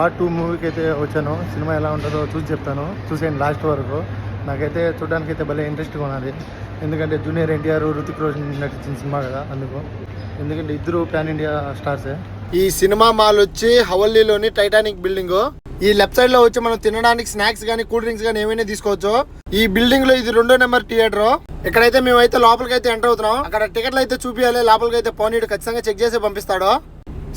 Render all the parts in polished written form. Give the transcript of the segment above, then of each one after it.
Part 2 మూవీకి అయితే వచ్చాను. సినిమా ఎలా ఉంటుందో చూసి చెప్తాను. చూసేయండి లాస్ట్ వరకు. నాకైతే చూడడానికి అయితే భలే ఇంట్రెస్ట్గా ఉన్నది. ఎందుకంటే జూనియర్ ఎన్టీఆర్, రుతిక్ రోషన్ నటించిన సినిమా కదా, అందుకు. ఎందుకంటే ఇద్దరు పాన్ ఇండియా స్టార్సే. ఈ సినిమా మాల్ వచ్చి హవల్లీలోని టైటానిక్ బిల్డింగ్. ఈ లెఫ్ట్ సైడ్ లో వచ్చి మనం తినడానికి స్నాక్స్ గానీ కూల్ డ్రింక్స్ గానీ ఏమైనా తీసుకోవచ్చు. ఈ బిల్డింగ్ లో ఇది 2వ నెంబర్ థియేటర్. ఇక్కడైతే మేమైతే లోపలికి అయితే ఎంటర్ అవుతున్నాం. అక్కడ టికెట్లు అయితే చూపించాలి. లోపలికి అయితే పోనీడు ఖచ్చితంగా చెక్ చేసి పంపిస్తాడు.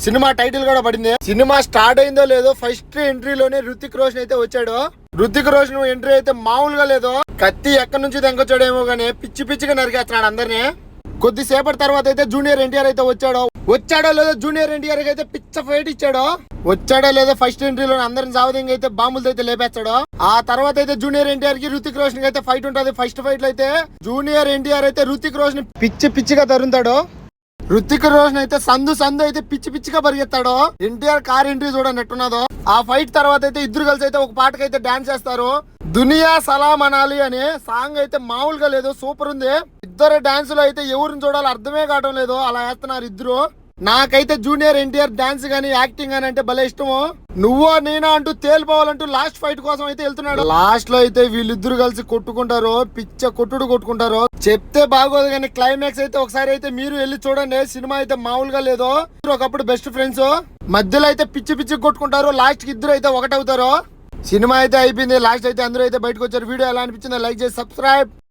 సినిమా టైటిల్ కూడా పడింది. సినిమా స్టార్ట్ అయిందో లేదో ఫస్ట్ ఎంట్రీలోనే రుతిక్ రోషన్ అయితే వచ్చాడు. రుతిక్ రోషన్ ఎంట్రీ అయితే మామూలుగా లేదు. కత్తి ఎక్కడి నుంచి తెంకొచ్చాడేమో గానీ పిచ్చి పిచ్చిగా నరికేస్తున్నాడు అందరినీ. కొద్దిసేపటి తర్వాత అయితే జూనియర్ ఎన్టీఆర్ అయితే వచ్చాడో లేదో జూనియర్ ఎన్టీఆర్ అయితే పిచ్చ ఫైట్ ఇచ్చాడు. వచ్చాడో లేదో ఫస్ట్ ఎంట్రీలో అందరిని సావదంగా అయితే బాంబులతో అయితే లేపేస్తాడు. ఆ తర్వాత అయితే జూనియర్ ఎన్టీఆర్ కి రుతిక్ రోషన్ కి అయితే ఫైట్ ఉంటుంది. ఫస్ట్ ఫైట్ లో అయితే జూనియర్ ఎన్టీఆర్ అయితే రుతిక్ రోషన్ పిచ్చిగా తరుముతాడు. రుతిక్ రోషన్ అయితే సందు అయితే పిచ్చిగా పరిగెత్తాడు. ఎన్టీఆర్ కార్ ఎంట్రీ చూడనట్టున్నదో. ఆ ఫైట్ తర్వాత అయితే ఇద్దరు కలిసి అయితే ఒక పాటకైతే డాన్స్ చేస్తారు. దునియా సలాం అనాలి అనే సాంగ్ అయితే మామూలుగా లేదు, సూపర్ ఉంది. ఇద్దరు డాన్స్ లో అయితే ఎవరిని చూడాలో అర్థమే కావడం లేదు, అలా వేస్తున్నారు ఇద్దరు. నాకైతే జూనియర్ ఎన్టీఆర్ డాన్స్ గానీ యాక్టింగ్ గానీ అంటే భలే ఇష్టము. నువ్వో నేనా అంటూ తేలిపోవాలంటూ లాస్ట్ ఫైట్ కోసం అయితే వెళ్తున్నాడు. లాస్ట్ లో అయితే వీళ్ళిద్దరు కలిసి కొట్టుకుంటారు, పిచ్చ కొట్టుకుంటారు. చెప్తే బాగోదు కానీ క్లైమాక్స్ అయితే ఒకసారి అయితే మీరు వెళ్ళి చూడండి. సినిమా అయితే మామూలుగా లేదు. ఒకప్పుడు బెస్ట్ ఫ్రెండ్స్, మధ్యలో అయితే పిచ్చి కొట్టుకుంటారు. లాస్ట్ కి ఇద్దరు అయితే ఒకటవుతారు. సినిమా అయితే అయిపోయింది. లాస్ట్ అయితే అందరూ అయితే బయటకు వచ్చారు. వీడియో ఎలా అనిపించిందో లైక్ చేసి సబ్స్క్రైబ్.